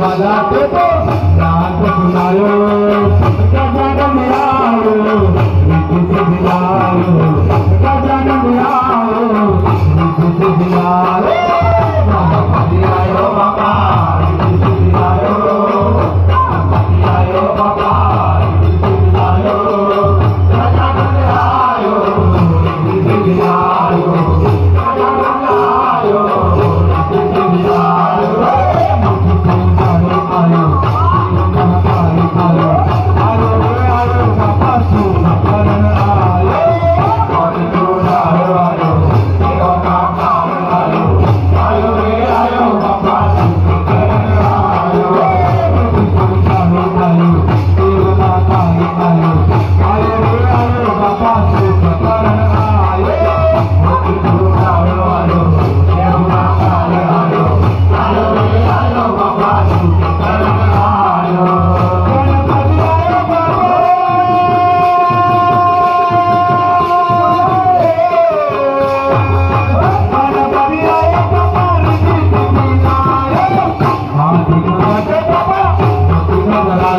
बजाते तो रात सुनायो गजन में आओ ऋतु से दिलायो गजन में आओ ऋतु से दिलायो बाबा दिलायो बाबा ऋतु से दिलायो बाबा दिलायो बाबा ऋतु से दिलायो गजन में आओ ऋतु से दिलायो गजन में आओ ऋतु से दिलायो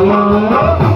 Hallelujah.